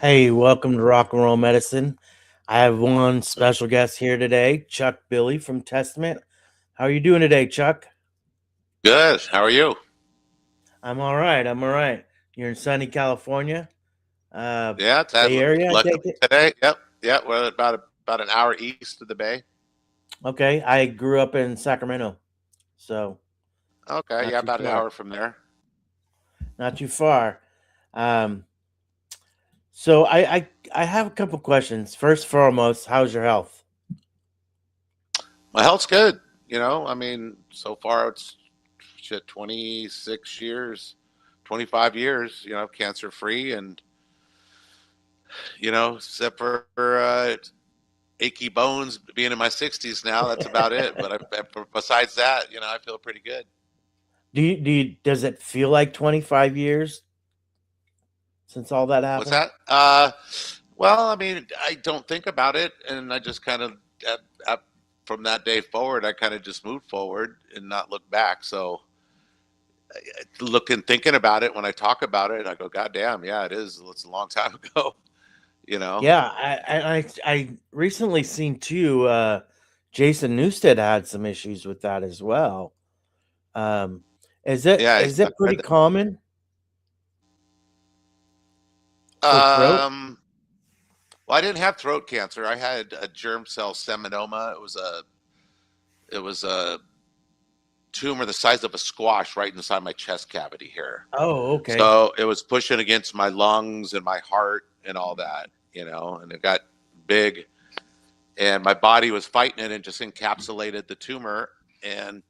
Hey, welcome to Rock and Roll Medicine. I have one special guest here today, Chuck Billy from Testament. How are you doing today, Chuck? Good. How are you? I'm all right. I'm all right. You're in sunny California, Yeah, it's had Bay Area, I luckily take it. today. Yep. Yeah, we're about an hour east of the bay. Okay, I grew up in Sacramento, so Okay, not yeah, too about an far. hour from there. Not too far. Um, so I have a couple questions. First and foremost, how's your health? My health's good. I mean, so far it's shit 26 years, 25 years, cancer free and except for achy bones being in my 60s now, that's about it. Besides that, I feel pretty good. Does it feel like 25 years since all that What's happened? that? Well, I mean, I don't think about it, and I just kind of, at, at, from that day forward, I kind of just moved forward and not look back. So, thinking about it when I talk about it, I go, God damn, yeah, it is. It's a long time ago, you know? Yeah, I recently seen too. Jason Newsted had some issues with that as well. Um, Yeah, is it I pretty read common that. for throat? Well, I didn't have throat cancer. I had a germ cell seminoma. It was a tumor the size of a squash right inside my chest cavity here. Oh, okay. So it was pushing against my lungs and my heart and all that, and it got big and my body was fighting it and just encapsulated the tumor and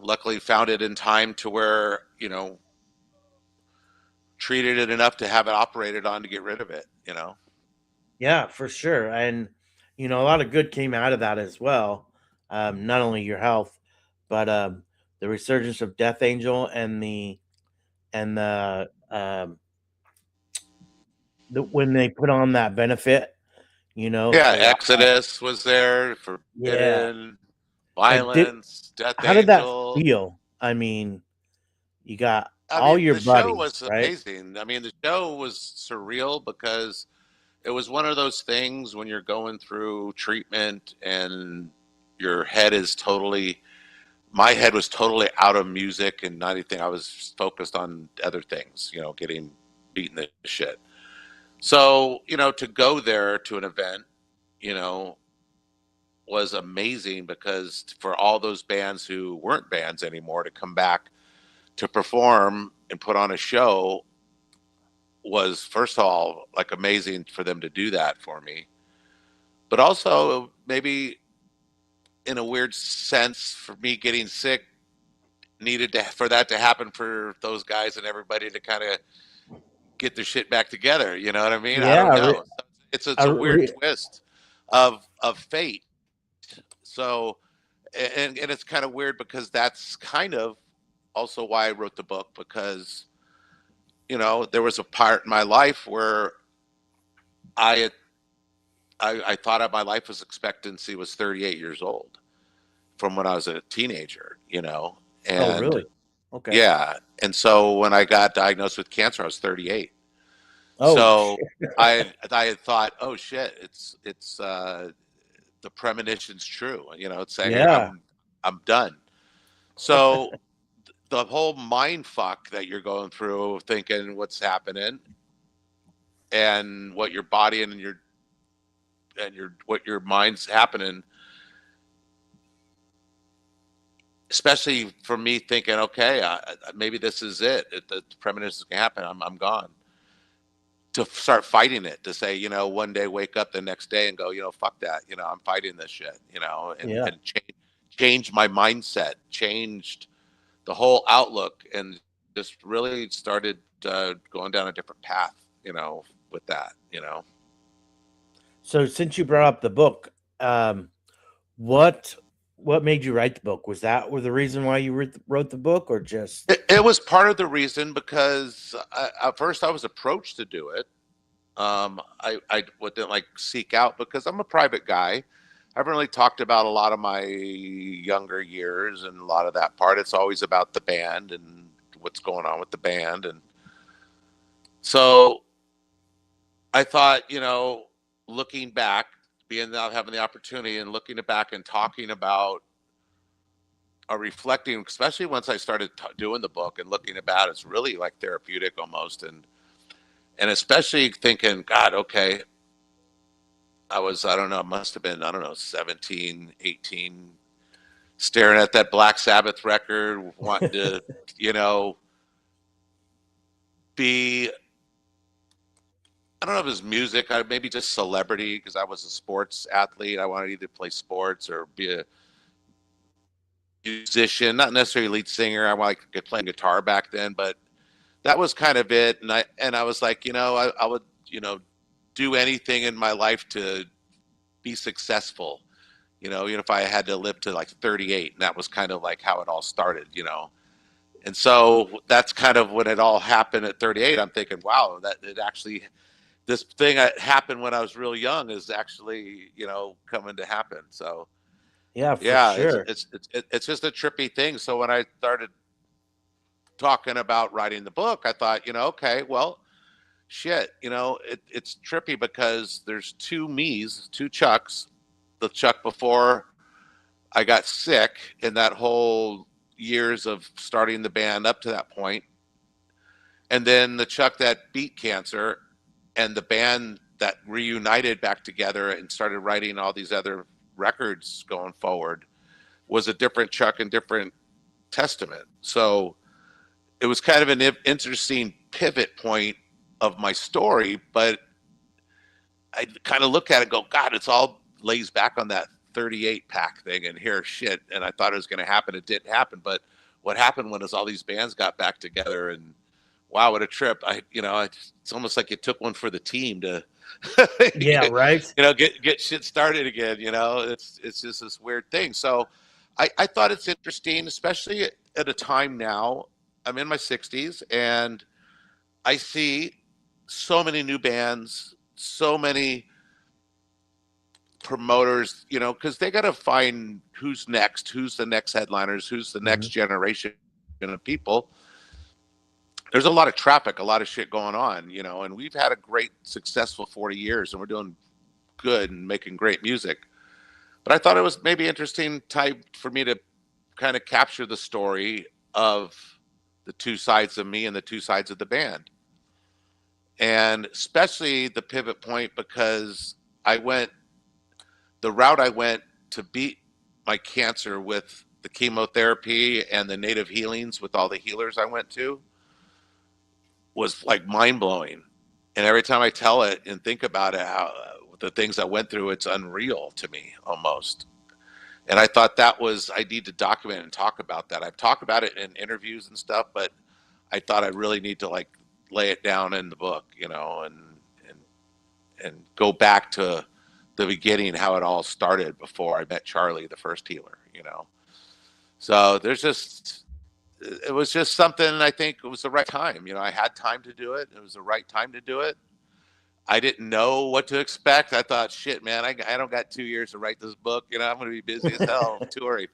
luckily found it in time to where, treated it enough to have it operated on to get rid of it. Yeah, for sure. And a lot of good came out of that as well. Not only your health, but the resurgence of Death Angel and the when they put on that benefit, Yeah, a lot. Exodus was there, Yeah. Forbidden, And did Violence, Death how did that Angel. feel? I mean, you got I all mean, your the show buddies, was right? amazing. I mean, the show was surreal because it was one of those things when you're going through treatment and your head is totally my head was totally out of music and not anything. I was focused on other things, getting beaten the shit. So, to go there to an event, you know, was amazing because for all those bands who weren't bands anymore to come back to perform and put on a show was first of all like amazing for them to do that for me, but also maybe in a weird sense for me getting sick needed to for that to happen for those guys and everybody to kind of get their shit back together. You know what I mean? I don't Yeah, know. It's I a weird re- twist of fate. So and it's kind of weird because that's kind of also why I wrote the book because there was a part in my life where I had I thought my life was expectancy was 38 years old from when I was a teenager, oh, and really? Okay. yeah, and so when I got diagnosed with cancer, I was 38. Oh, So shit. I had thought, oh shit, it's the premonition's true. It's saying Yeah. I'm done. So the whole mind fuck that you're going through, thinking what's happening and what your body and your what your mind's happening, especially for me thinking, okay, maybe this is it. The premonition is gonna happen. I'm gone. To start fighting it, to say, one day wake up the next day and go, fuck that, I'm fighting this shit, and Yeah. change my mindset, changed the whole outlook, and just really started going down a different path, with that. So since you brought up the book, um, what what made you write the book? Was that the reason why you wrote the book, or just It was part of the reason because at first I was approached to do it. I wouldn't like seek out because I'm a private guy. I haven't really talked about a lot of my younger years and a lot of that part. It's always about the band and what's going on with the band. And So I thought, looking back, being now having the opportunity and looking back and talking about or reflecting, especially once I started doing the book and looking about, it's really like therapeutic almost, and especially thinking, God, okay, I don't know, it must have been, I don't know, 17, 18, staring at that Black Sabbath record, wanting to, you know, be, I don't know if it was music, maybe just celebrity, because I was a sports athlete. I wanted to either play sports or be a musician, not necessarily lead singer. I wanted to play guitar back then, but that was kind of it. And I was like, I would, do anything in my life to be successful. Even if I had to live to like 38, and that was kind of like how it all started. And so that's kind of when it all happened at 38. I'm thinking, wow, that it actually, this thing that happened when I was real young is actually, coming to happen. So Yeah, for yeah, sure. it's just a trippy thing. So when I started talking about writing the book, I thought, okay, well, shit, it's trippy because there's two me's, two Chucks. The Chuck before I got sick in that whole years of starting the band up to that point, and then the Chuck that beat cancer, and the band that reunited back together and started writing all these other records going forward was a different Chuck and different testament. So it was kind of an interesting pivot point of my story, but I kind of look at it and go, God, it's all lays back on that 38 pack thing and here shit. And I thought it was going to happen. It didn't happen. But what happened when all these bands got back together, and wow, what a trip. It's almost like it took one for the team to, Yeah, right. get shit started again. It's just this weird thing. So I thought it's interesting, especially at a time now. I'm in my 60s and I see so many new bands, so many promoters, because they got to find who's next, who's the next headliners, who's the next Mhm. generation of people. There's a lot of traffic, a lot of shit going on, and we've had a great, successful 40 years and we're doing good and making great music. But I thought it was maybe interesting time for me to kind of capture the story of the two sides of me and the two sides of the band. And especially the pivot point because I went the route I went to beat my cancer with the chemotherapy and the native healings with all the healers I went to was like mind blowing. And every time I tell it and think about it, how the things I went through, it's unreal to me almost. And I thought I need to document and talk about that. I've talked about it in interviews and stuff, but I thought I really need to like lay it down in the book, and and go back to the beginning, how it all started before I met Charlie, the first healer. So it was just something. I think it was the right time. I had time to do it. It was the right time to do it. I didn't know what to expect. I thought, shit, man, I don't got 2 years to write this book. I'm going to be busy as hell touring.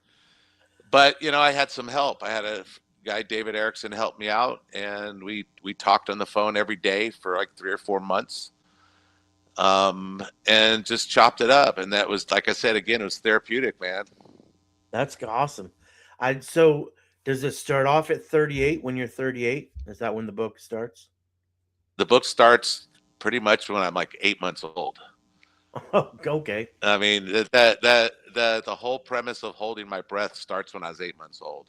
But I had some help. I had a guy, David Erickson, help me out, and we talked on the phone every day for like 3 or 4 months, and just chopped it up. And that was, like I said, again, it was therapeutic, man. That's awesome. So does it start off at 38 when you're 38? Is that when the book starts? The book starts pretty much when I'm like 8 months old. Oh, okay. I mean, the whole premise of holding my breath starts when I was 8 months old.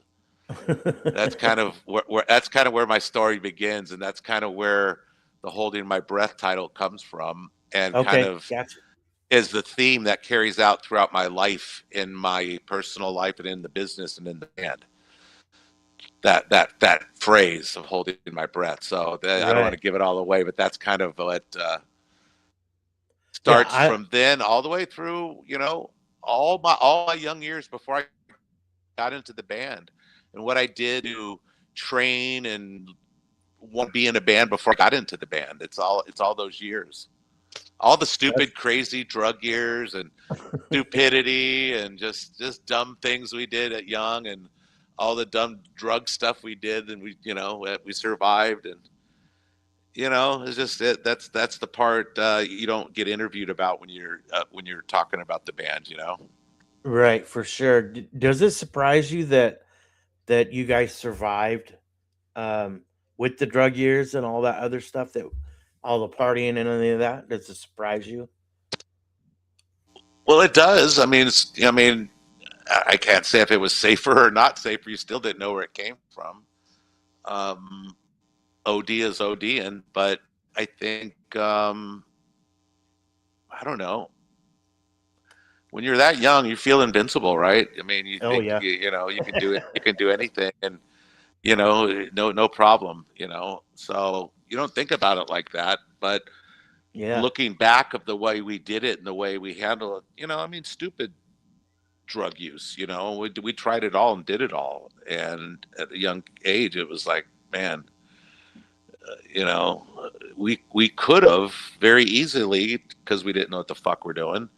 That's kind of where my story begins, and that's kind of where the holding my breath title comes from, and kind Okay, of gotcha. is the theme that carries out throughout my life, in my personal life and in the business and in the band. That phrase of holding my breath. So I don't want Right. to give it all away, but that's kind of what Yeah, starts from then all the way through. All my young years before I got into the band, and what I did to train and want to be in a band before I got into the band. It's all those years, all the that's stupid, crazy drug years and stupidity and just dumb things we did at young, and all the dumb drug stuff we did, and we survived. And It's just that's the part you don't get interviewed about when you're talking about the band. Right, for sure. Does it surprise you that you guys survived um, with the drug years and all that other stuff, that all the partying and any of that? Does it surprise you? Well, it does. I can't say if it was safer or not safer. You still didn't know where it came from. Um, OD is ODing, but I think I don't know. When you're that young, you feel invincible, right? I mean, you Oh think yeah, you can do it, you can do anything, and no problem. So you don't think about it like that. But yeah, looking back of the way we did it and the way we handle it, stupid drug use. We tried it all and did it all, and at a young age, it was like, man, you know, we could have very easily, because we didn't know what the fuck we're doing,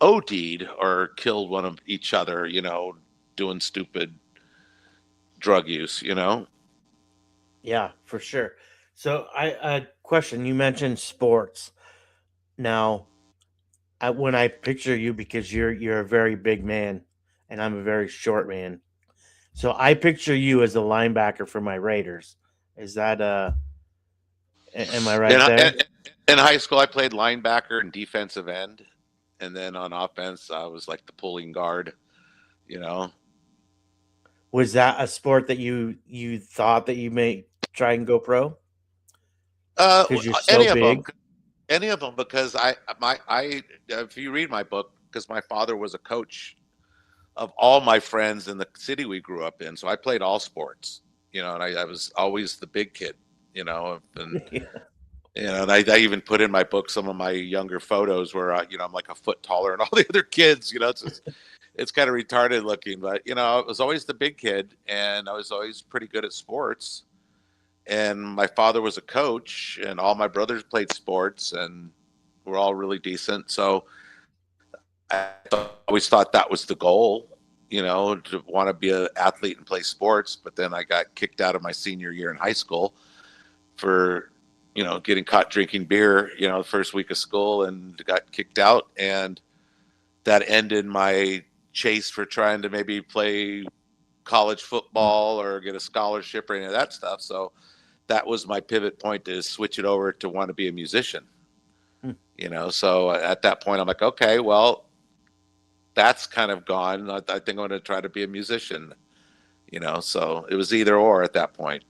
OD'd or killed one of each other, doing stupid drug use. yeah, for sure. So I question. You mentioned sports. Now, when I picture you, because you're a very big man, and I'm a very short man, so I picture you as a linebacker for my Raiders. Is that am I In, right in, there? in high school, I played linebacker and defensive end, and then on offense, I was like the pulling guard. You know, Was that a sport that you thought that you may try and go pro uh, because you're so any of them, big? any of them, because I if you read my book, because my father was a coach of all my friends in the city we grew up in, so I played all sports. And I was always the big kid. And and I even put in my book some of my younger photos where I'm like a foot taller than all the other kids. It's kind of retarded looking, but I was always the big kid, and I was always pretty good at sports. And my father was a coach, and all my brothers played sports, and we're all really decent. So always thought that was the goal, to want to be an athlete and play sports. But then I got kicked out of my senior year in high school for getting caught drinking beer, the first week of school, and got kicked out. And that ended my chase for trying to maybe play college football or get a scholarship or any of that stuff. So that was my pivot point to switch it over to want to be a musician. So at that point, I'm like, okay, well, that's kind of gone. I think I'm going to try to be a musician. So it was either or at that point.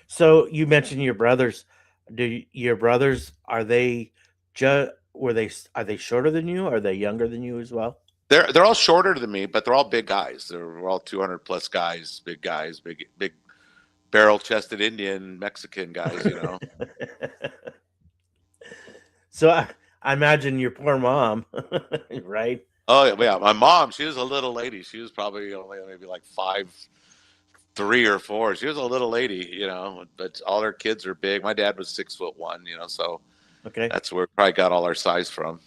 So you mentioned your brothers. Your brothers, are they just were they are they shorter than you? Are they younger than you as well? They're all shorter than me, but they're all big guys. They're all 200 plus guys, big barrel chested Indian Mexican guys. So I imagine your poor mom, right? Oh yeah, my mom, she was a little lady. She was probably only maybe like 5'3" or 4". She was a little lady. But all her kids are big. My dad was 6'1", so Okay. that's where we probably got all our size from.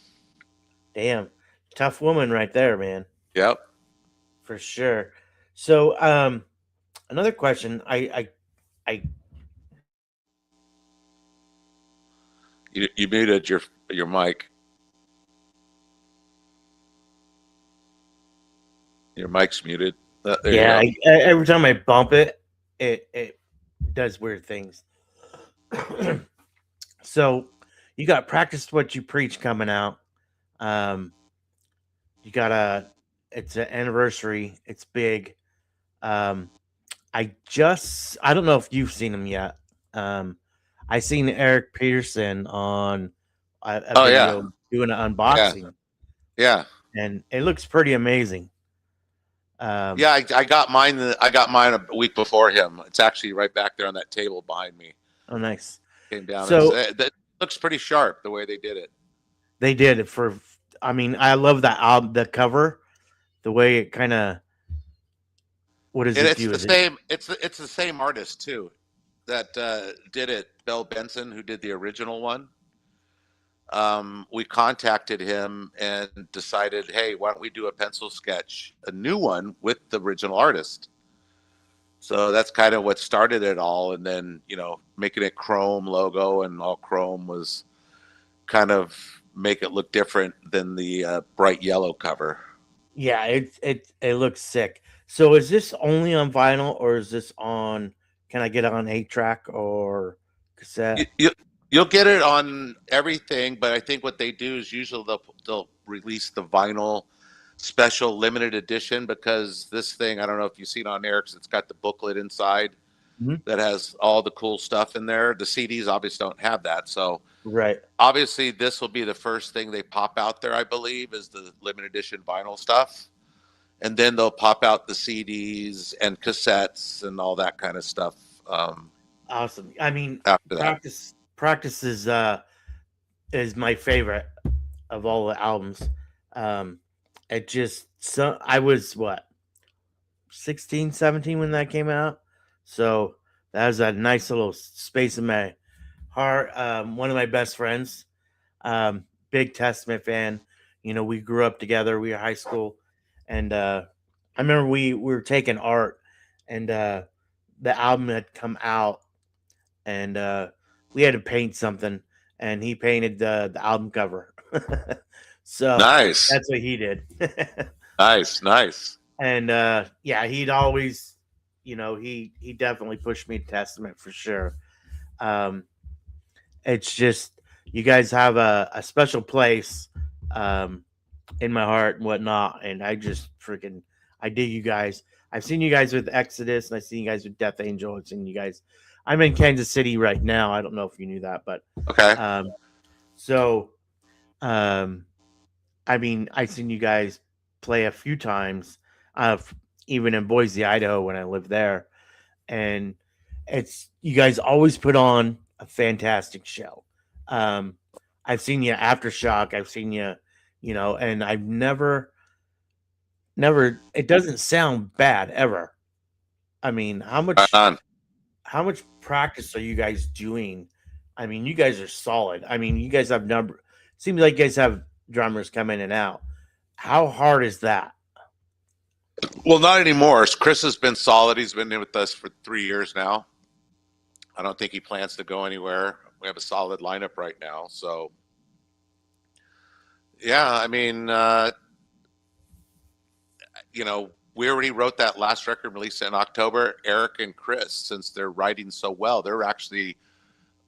Damn. Tough woman right there, man. Yep. For sure. So another question. I You muted your mic. Your mic's muted. There you Yeah, go. every time I bump it, it does weird things. So you got Practice What You Preach coming out. Um, you got it's an anniversary. It's big. Um, I don't know if you've seen him yet. Um, I seen Eric Peterson on a Oh yeah, video doing an yeah, unboxing, yeah. and it looks pretty amazing. Um, Yeah, I got mine. I got mine a week before him. It's actually right back there on that table behind me. oh, nice. Came down. So That looks pretty sharp the way they did it. they did it for. I mean, I love that album, the cover, the way it kind of. What does And it it's do? the Is it same. It's the same artist too that did it. Bell Benson, who did the original one. We contacted him and decided, hey, why don't we do a pencil sketch, a new one with the original artist? So that's kind of what started it all. And then, making it chrome logo and all chrome was kind of make it look different than the bright yellow cover. Yeah, it looks sick. So is this only on vinyl or is this on? Can I get it on 8 track or You, cassette? you, you'll get it on everything, but I think what they do is usually they'll release the vinyl special limited edition, because this thing, I don't know if you've seen on Eric's, it's got the booklet inside Mhm. that has all the cool stuff in there. The CDs obviously don't have that. So Right. obviously this will be the first thing they pop out there, I believe, is the limited edition vinyl stuff. And then they'll pop out the CDs and cassettes and all that kind of stuff Awesome. I mean, after that. practice is my favorite of all the albums. Um, it just so I was what 16, 17 when that came out, so that was a nice little space in my heart. One of my best friends, big Testament fan. We grew up together. We were high school, and I remember we were taking art, and the album had come out, and we had to paint something, and he painted the album cover. So Nice. that's what he did. Nice. Nice. And yeah, he'd always, he definitely pushed me to Testament for sure. Um, it's just you guys have a special place um, in my heart and whatnot, and I just freaking I dig you guys. I've seen you guys with Exodus, and I've seen you guys with Death Angel. I've seen you guys. I'm in Kansas City right now. I don't know if you knew that, but Okay. um, so um, I mean, I've seen you guys play a few times, even in Boise, Idaho, when I lived there, and it's you guys always put on a fantastic show. Um, I've seen you aftershock. I've seen you, and I've never. It doesn't sound bad ever. I mean, how Right much on. how much practice are you guys doing? I mean, you guys are solid. I mean, you guys have number. Seems like you guys have drummers come in and out. How hard is that? Well, not anymore. Chris has been solid. He's been in with us for 3 years now. I don't think he plans to go anywhere. We have a solid lineup right now. So, yeah, I mean, we already wrote that last record released in October. Eric and Chris, since they're writing so well, they're actually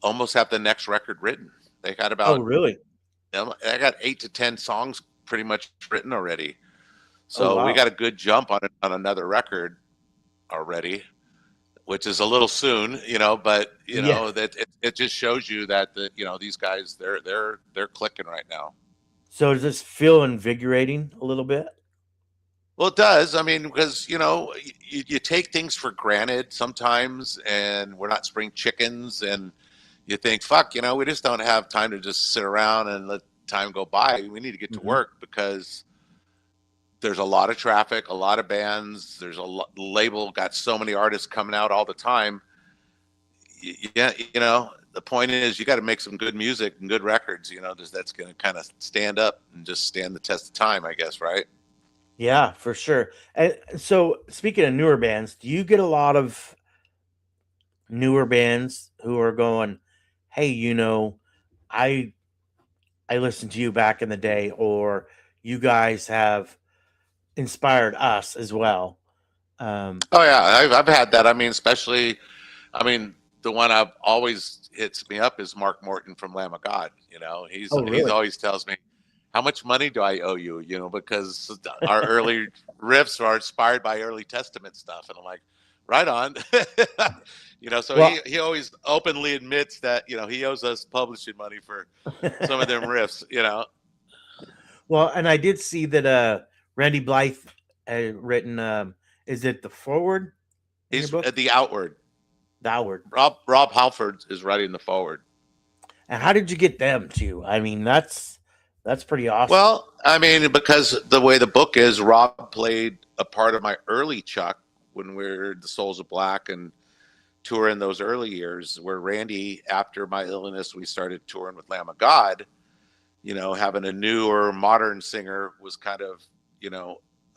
almost have the next record written. They got Oh, about, really? I got 8 to 10 songs pretty much written already. Oh, So we wow. got a good jump on another record already, which is a little soon, but Yeah. that it just shows you that these guys they're clicking right now. So does this feel invigorating a little bit? Well, it does. I mean, because you take things for granted sometimes, and we're not spring chickens, and you think, fuck, we just don't have time to just sit around and let time go by. We need to get to Hmm. work because there's a lot of traffic, a lot of bands. There's label got so many artists coming out all the time. Yeah, the point is you got to make some good music and good records. Just that's going to kind of stand up and just stand the test of time, I guess, right? Yeah, for sure. And so, speaking of newer bands, do you get a lot of newer bands who are going, "Hey, I I listened to you back in the day," or "You guys have inspired us as well." Um, Oh yeah, I've had that. I mean, especially, I mean, the one I've always hits me up is Mark Morton from Lamb of God. He's oh, he's really? always tells me, how much money do I owe you? Because our early riffs are inspired by early Testament stuff, and I'm like, right on. So he Well, he always openly admits that he owes us publishing money for some of them riffs. well, and I did see that Randy Blythe had written. Is it the forward in your He's book? the outward. The outward. Rob Halford is writing the forward. And how did you get them to? I mean, that's pretty awesome. Well, I mean, because the way the book is, Rob played a part of my early Chuck when we were the Souls of Black and touring those early years. Where Randy, after my illness, we started touring with Lamb of God. Having a new or modern singer was kind of,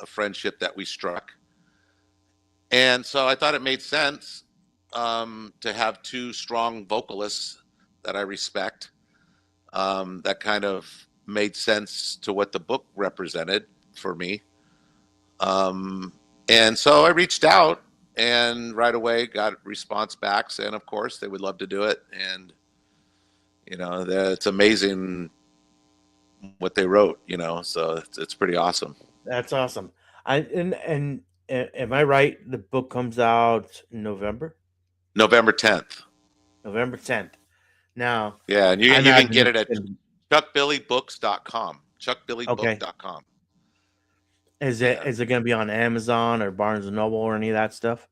a friendship that we struck. And so I thought it made sense to have two strong vocalists that I respect. That kind of made sense to what the book represented for me. Um, and so I reached out and right away got a response back saying, of course, they would love to do it. And, it's amazing what they wrote, so it's pretty awesome. That's awesome. Am I right? The book comes out in November, November 10th. November 10th. Now, Yeah. And you, I you can imagine get it's it at gonna be chuckbillybooks.com. okay. Chuckbillybook.com. Is it Yeah. is it going to be on Amazon or Barnes and Noble or any of that stuff?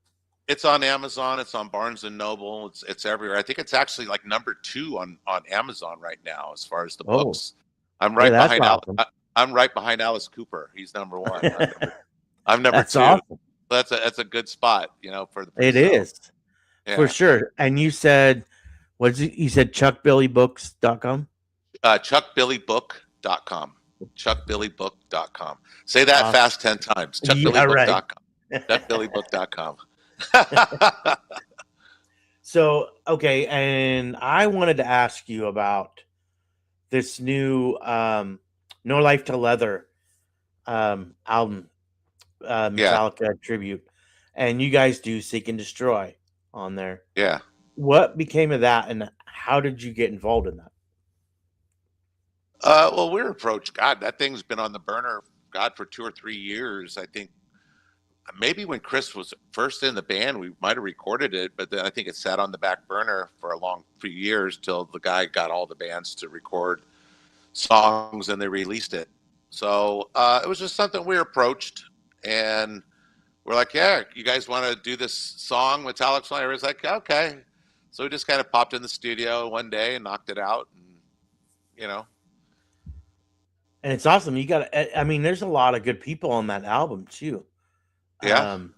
It's on Amazon. It's on Barnes and Noble. It's everywhere. I think it's actually like number two on Amazon right now as far as the Oh, books. I'm yeah, right that's behind awesome. I'm right behind Alice Cooper. He's number one. I'm number That's two. awesome. That's a good spot, for the It pre-sale. is for Yeah. sure. And you said, what's it? You said chuckbillybooks.com? Chuckbillybook.com. Chuckbillybook.com. Say that Awesome. fast 10 times. Yeah, right. Chuckbillybook.com. Chuckbillybook.com. So, okay, and I wanted to ask you about this new No Life to Leather album, Yeah. Metallica tribute, and you guys do Seek and Destroy on there. Yeah. What became of that, and how did you get involved in that? Well, we're approached. God, that thing's been on the burner, God, for 2 or 3 years. I think maybe when Chris was first in the band, we might have recorded it, but then I think it sat on the back burner for a long few years till the guy got all the bands to record songs and they released it. So it was just something we were approached, and we're like, "Yeah, you guys want to do this song with Alex?" I was like, "Okay." So we just kind of popped in the studio one day and knocked it out, and you know, And it's awesome. You got, I mean, there's a lot of good people on that album too. yeah, Um,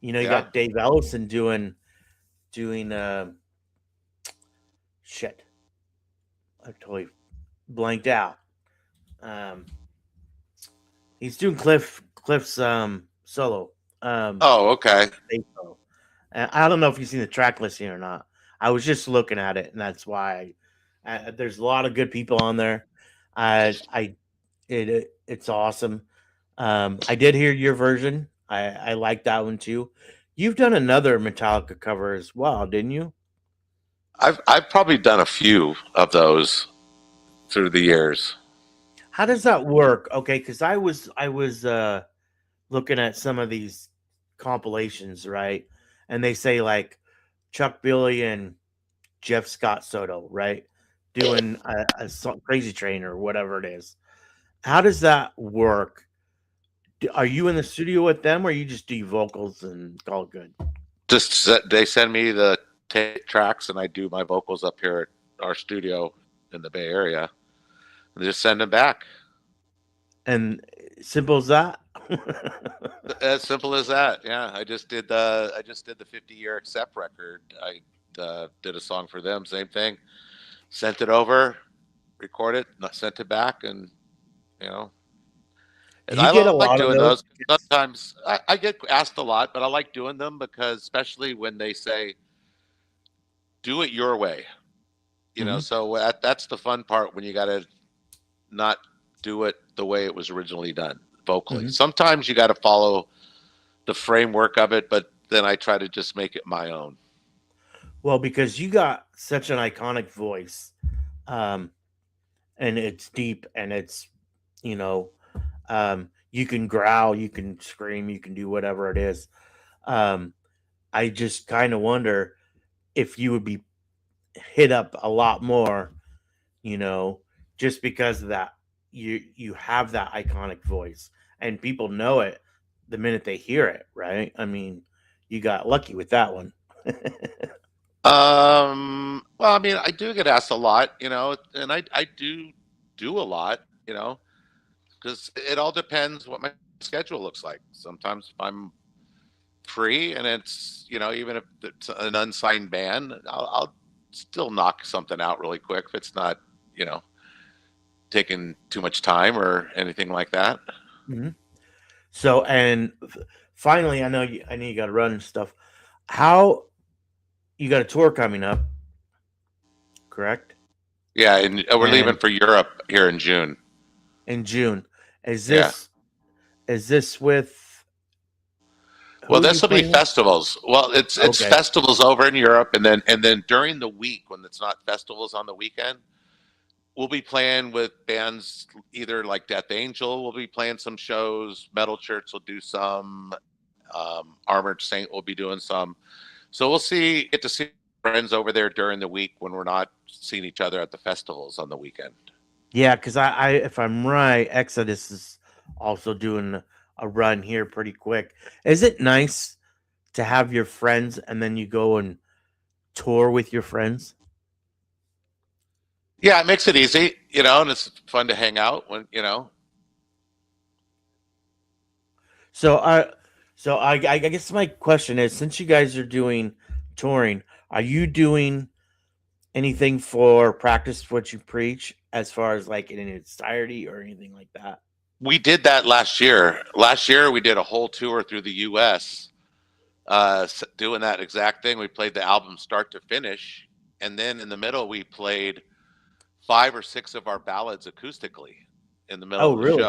you yeah. got Dave Ellison doing shit. I totally blanked out. Um, he's doing Cliff's solo. Oh, okay. Bass solo. I don't know if you've seen the track listing or not. I was just looking at it, and that's why there's a lot of good people on there. I it's awesome. I did hear your version. I like that one too. You've done another Metallica cover as well, didn't you? I've probably done a few of those through the years. How does that work? Okay, because I was looking at some of these compilations, right? And they say like Chuck Billy and Jeff Scott Soto, right? Doing Crazy Train or whatever it is. How does that work? Are you in the studio with them, or you just do vocals and call it good? They send me the tape tracks, and I do my vocals up here at our studio in the Bay Area, and just send them back. And simple as that. As simple as that. Yeah, I just did the 50-year Accept record. I did a song for them. Same thing. Sent it over, recorded, sent it back, and you know, Do and you I get a like lot of doing those? those. Sometimes I get asked a lot, but I like doing them because, especially when they say, "Do it your way," Mm-hmm, So that's the fun part when you got to not do it the way it was originally done vocally. mm-hmm. Sometimes you got to follow the framework of it, but then I try to just make it my own. Well, because you got such an iconic voice, um, and it's deep, and it's you know, you can growl, you can scream, you can do whatever it is. Um, I just kind of wonder if you would be hit up a lot more, you know, just because of that. You have that iconic voice, and people know it the minute they hear it, right? I mean, you got lucky with that one. Well, I mean, I do get asked a lot, and I do a lot, because it all depends what my schedule looks like. Sometimes if I'm free and it's, even if it's an unsigned band, I'll still knock something out really quick if it's not, you know, taking too much time or anything like that. Mhm. So, and finally, I know you got to run and stuff. How you got a tour coming up, correct? Yeah, and we're leaving And for Europe here in June. in June, is Yeah. this with Well, who are you this will be playing with? festivals. Well, it's Okay. festivals over in Europe, and then during the week when it's not festivals on the weekend, we'll be playing with bands either like Death Angel. We'll be playing some shows. Metal Church will do some. Armored Saint will be doing some. So we'll see. Get to see friends over there during the week when we're not seeing each other at the festivals on the weekend. Yeah, because if I'm right, Exodus is also doing a run here pretty quick. Is it nice to have your friends and then you go and tour with your friends? Yeah, it makes it easy, and it's fun to hang out when. So I guess my question is, since you guys are doing touring, are you doing anything for practice what you preach as far as like in its entirety or anything like that? We did that last year. Last year, we did a whole tour through the U.S. Doing that exact thing. We played the album start to finish, and then in the middle, we played 5 or 6 of our ballads acoustically in the middle Oh, of the really?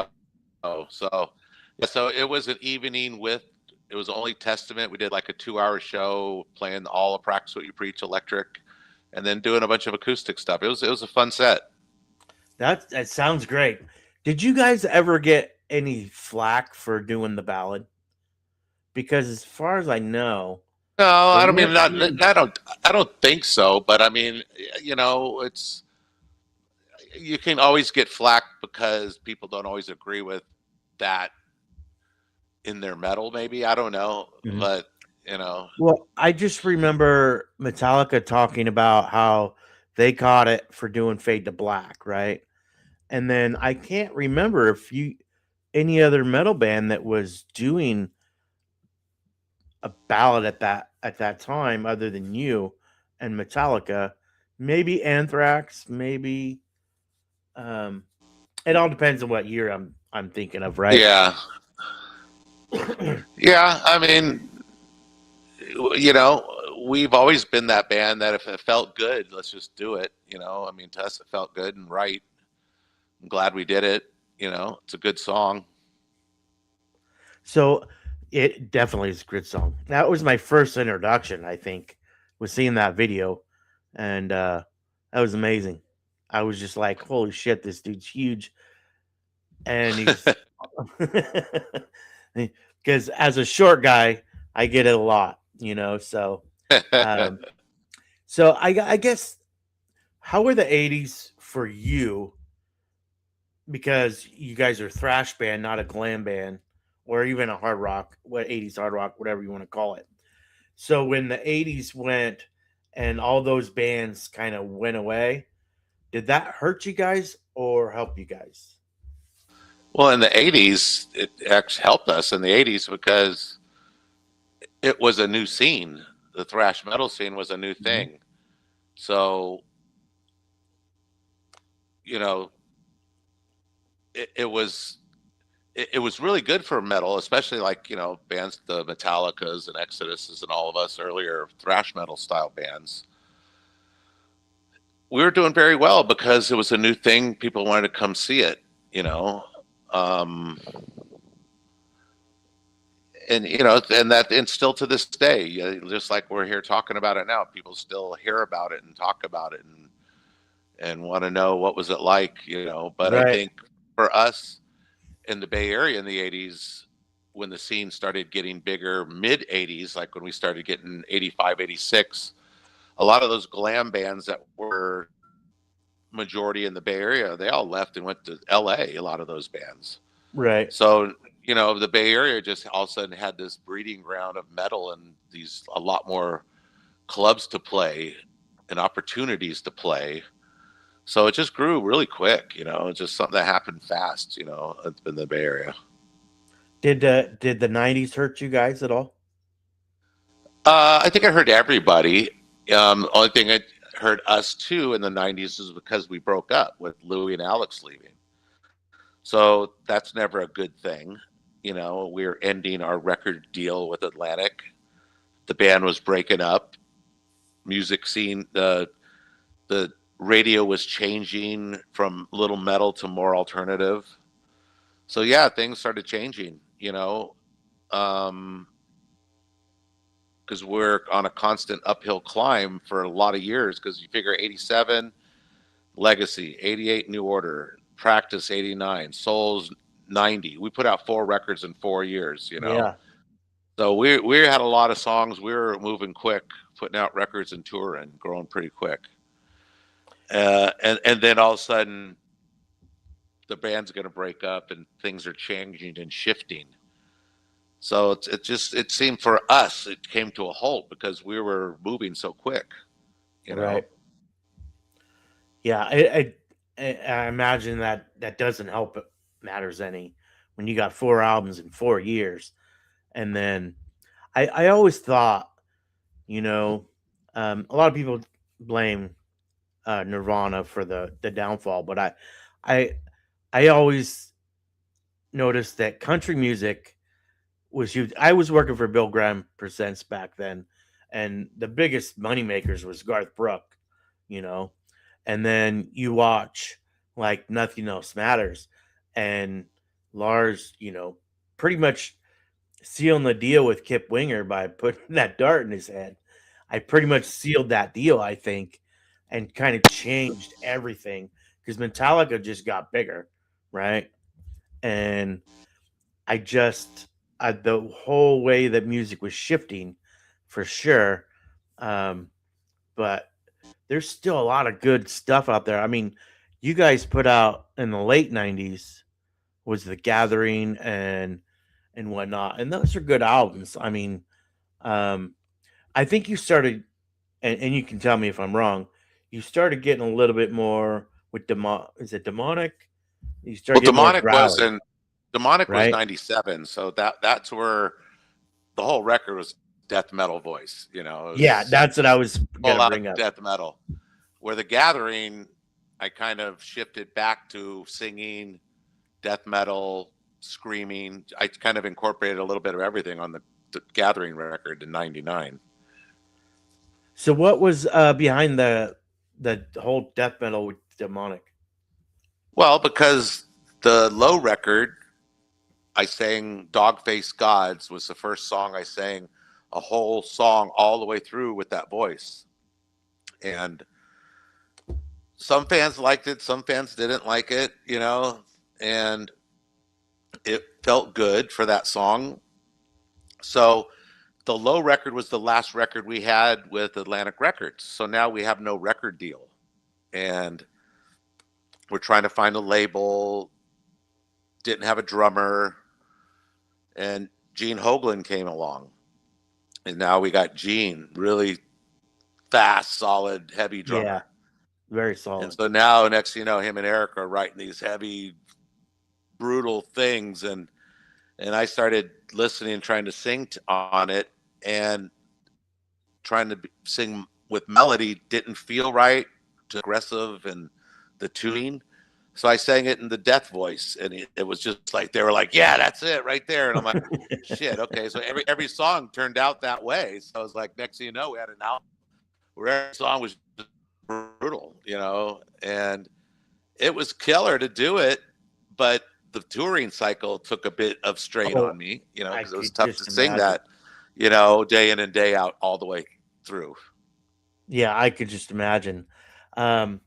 show. So yeah, so it was an evening with. It was only Testament. We did like a 2-hour show playing all of Practice What You Preach electric, and then doing a bunch of acoustic stuff. It was a fun set. That sounds great. Did you guys ever get any flack for doing the ballad? Because as far as I know, No, there I don't mean weren't not. many. I don't think so. But I mean, it's you can always get flack because people don't always agree with that in their metal. Maybe I don't know, Mhm. but you know, Well, I just remember Metallica talking about how they caught it for doing Fade to Black, right? And then I can't remember if you any other metal band that was doing a ballad at that time other than you and Metallica. Maybe Anthrax, maybe um it all depends on what year I'm thinking of, right? yeah, yeah. I mean, we've always been that band that if it felt good, let's just do it. I mean, to us, it felt good and right. I'm glad we did it. It's a good song. So it definitely is a good song. That was my first introduction, I think, was seeing that video, and that was amazing. I was just like, "Holy shit, this dude's huge," and he's because as a short guy, I get it a lot, you know. Um, so I guess how were the '80s for you? Because you guys are thrash band, not a glam band, or even a hard rock, what '80s hard rock, whatever you want to call it. So when the '80s went and all those bands kind of went away, did that hurt you guys or help you guys? Well, in the '80s, it actually helped us in the '80s because it was a new scene. The thrash metal scene was a new Mhm. thing. So, you know, it was really good for metal, especially like, bands, the Metallicas and Exoduses and all of us earlier thrash metal style bands. We were doing very well because it was a new thing. People wanted to come see it, you know. Um, and still to this day, just like we're here talking about it now, people still hear about it and talk about it and want to know what was it like. But I Right. think for us in the Bay Area in the '80s, when the scene started getting bigger, mid '80s, like when we started getting '85, '86, a lot of those glam bands that were majority in the Bay Area, they all left and went to LA, a lot of those bands. Right. So, the Bay Area just all of a sudden had this breeding ground of metal and these a lot more clubs to play and opportunities to play. So it just grew really quick. It's just something that happened fast, in the Bay Area. Did the '90s hurt you guys at all? I think I heard everybody. Only thing I heard us too in the '90s is because we broke up with Louie and Alex leaving. So that's never a good thing. You know, we were ending our record deal with Atlantic. The band was breaking up. Music scene, the radio was changing from little metal to more alternative. So yeah, things started changing. Um, because we're on a constant uphill climb for a lot of years. Because you figure 87 Legacy, 88 New Order, Practice 89, Souls 90. We put out 4 records in 4 years. Yeah. So we had a lot of songs. We were moving quick, putting out records and touring, growing pretty quick. And then all of a sudden the band's going to break up and things are changing and shifting. So it seemed for us it came to a halt because we were moving so quick. You Right. know. Yeah. I imagine that that doesn't help it matters any when you got 4 albums in 4 years, and then I always thought, you know, a lot of people blame Nirvana for the downfall, but I I always noticed that country music was huge. I was working for Bill Graham Presents back then, and the biggest money makers was Garth Brooks, you know, and then you watch like Nothing Else Matters, and Lars, pretty much sealing the deal with Kip Winger by putting that dart in his head. I pretty much sealed that deal, I think, and kind of changed everything because Metallica just got bigger, right? And I just the whole way that music was shifting, for sure. Um, but there's still a lot of good stuff out there. I mean, you guys put out in the late '90s was The Gathering and whatnot, and those are good albums. I mean, um, I think you started, and you can tell me if I'm wrong. You started getting a little bit more with Is it demonic? You started Well, getting more growly, Demonic was right? 97, so that's where the whole record was death metal voice. It Yeah, was that's what I was full gonna bring out up. death metal. Where the Gathering, I kind of shifted back to singing, death metal, screaming. I kind of incorporated a little bit of everything on the Gathering record in '99. So, what was behind the whole death metal with demonic? Well, because the Low record, I sang Dogface Gods was the first song I sang a whole song all the way through with that voice. And some fans liked it, some fans didn't like it, and it felt good for that song. So the Low record was the last record we had with Atlantic Records. So now we have no record deal. And we're trying to find a label, didn't have a drummer, and Gene Hoglan came along. And now we got Gene, really fast, solid, heavy Yeah, drummer. very And solid. so now, next thing you know, him and Eric are writing these heavy, brutal things. And I started listening and trying to sing on it, and trying to sing with melody didn't feel right, too aggressive, and the tuning. So I sang it in the death voice, and it was just like they were like, "Yeah, that's it right there." And I'm like, "Shit, okay." So every song turned out that way. So I was like, next thing you know, we had an album where every song was just brutal, and it was killer to do it, but the touring cycle took a bit of strain on Oh, me, I because it was could tough to just sing imagine. that, day in and day out all the way through. Yeah, I could just imagine. Um,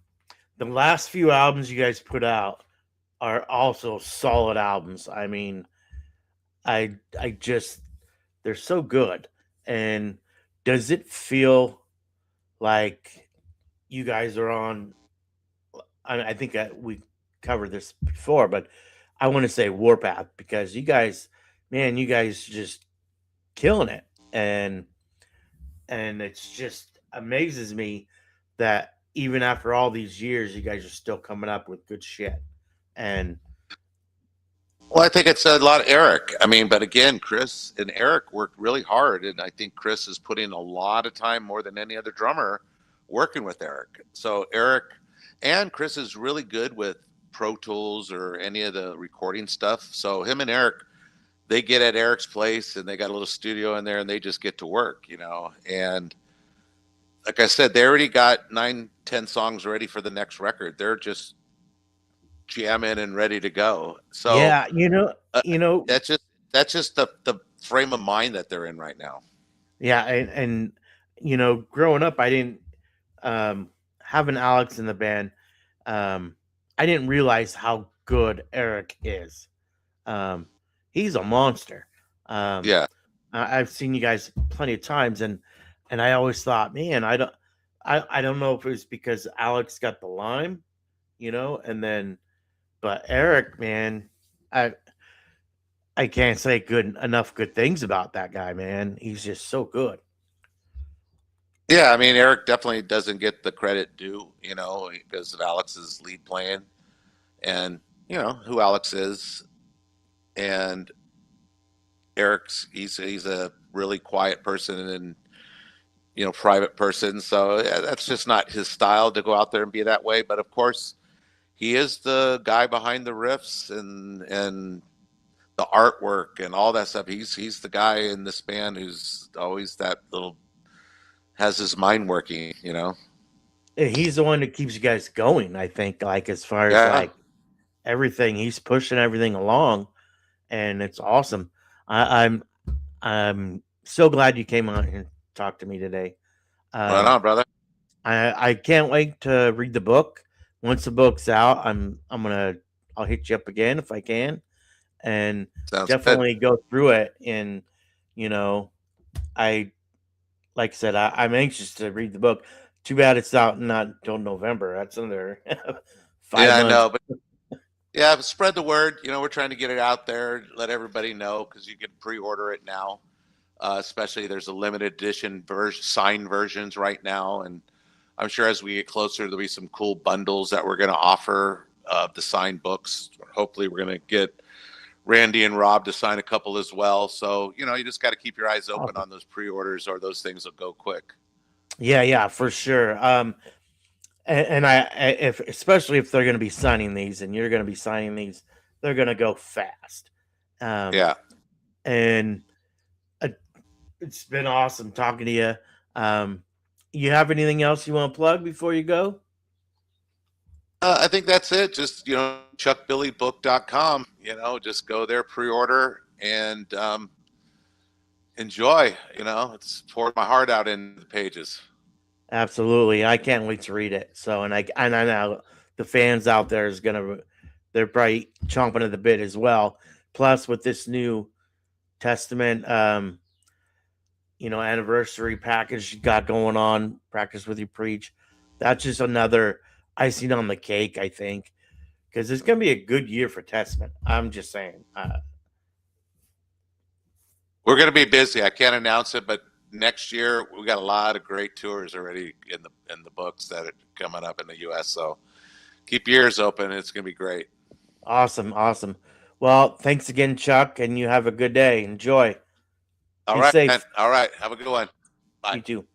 the last few albums you guys put out are also solid albums. I mean, I just they're so good. And does it feel like you guys are on? I think we covered this before, but I want to say Warpath because you guys, man, you guys just killing it, and it's just amazes me that even after all these years, you guys are still coming up with good shit. And Well, I think it's a lot of Eric. I mean, but again, Chris and Eric worked really hard, and I think Chris is putting a lot of time more than any other drummer working with Eric. So Eric and Chris is really good with Pro Tools or any of the recording stuff. So him and Eric they get at Eric's place and they got a little studio in there and they just get to work, you know. And like I said, they already got 9, 10 songs ready for the next record. They're just jamming and ready to go. So Yeah, you know, uh, you know, that's just the frame of mind that they're in right now. yeah, and you know, growing up, I didn't um, having Alex in the band. Um, I didn't realize how good Eric is. Um, he's a monster. Um, Yeah, I've seen you guys plenty of times, and I always thought, man, I don't know if it was because Alex got the lime, you know, and then, but Eric, man, I I can't say good enough good things about that guy, man. He's just so good. yeah. I mean, Eric definitely doesn't get the credit due, you know, because of Alex's lead playing and you know who Alex is. And Eric's he's a really quiet person and you know private person, so yeah, that's just not his style to go out there and be that way. But of course, he is the guy behind the riffs and the artwork and all that stuff. He's the guy in this band who's always that little has his mind working, you know. He's the one that keeps you guys going. I think, like as far as Yeah, like everything, he's pushing everything along, and it's awesome. I'm so glad you came on and talked to me today. right Um, on, brother. I can't wait to read the book. Once the book's out, I'll hit you up again if I can, and Sounds good. definitely go through it. And you know, I like I said, I'm anxious to read the book. Too bad it's out not until November. That's another five Yeah, I months. know, but yeah, spread the word. You know, we're trying to get it out there, let everybody know because you can pre-order it now. Especially there's a limited edition version, signed versions right now, and I'm sure as we get closer, there'll be some cool bundles that we're going to offer the signed books. Hopefully, we're going to get Randy and Rob to sign a couple as well. So you know, you just got to keep your eyes open Awesome. on those pre-orders, or those things will go quick. Yeah, yeah, for sure. And if especially if they're going to be signing these, and you're going to be signing these, they're going to go fast. Um, Yeah, and uh, it's been awesome talking to you. Um, you have anything else you want to plug before you go? I think that's it. Just you know, chuckbillybook.com. You know, just go there, pre-order, and enjoy. You know, it's poured my heart out in the pages. Absolutely, I can't wait to read it. So, and I know the fans out there is gonna they're probably chomping at the bit as well. Plus, with this new Testament, anniversary package you got going on, practice with you preach. That's just another icing on the cake, I think, because it's gonna be a good year for Testament. I'm just saying. We're going to be busy. I can't announce it, but next year we got a lot of great tours already in the books that are coming up in the U.S. So keep your ears open. It's going to be great. Awesome, awesome. Well, thanks again, Chuck, and you have a good day. Enjoy. All Be right, man. safe. All right. Have a good one. Bye. You too.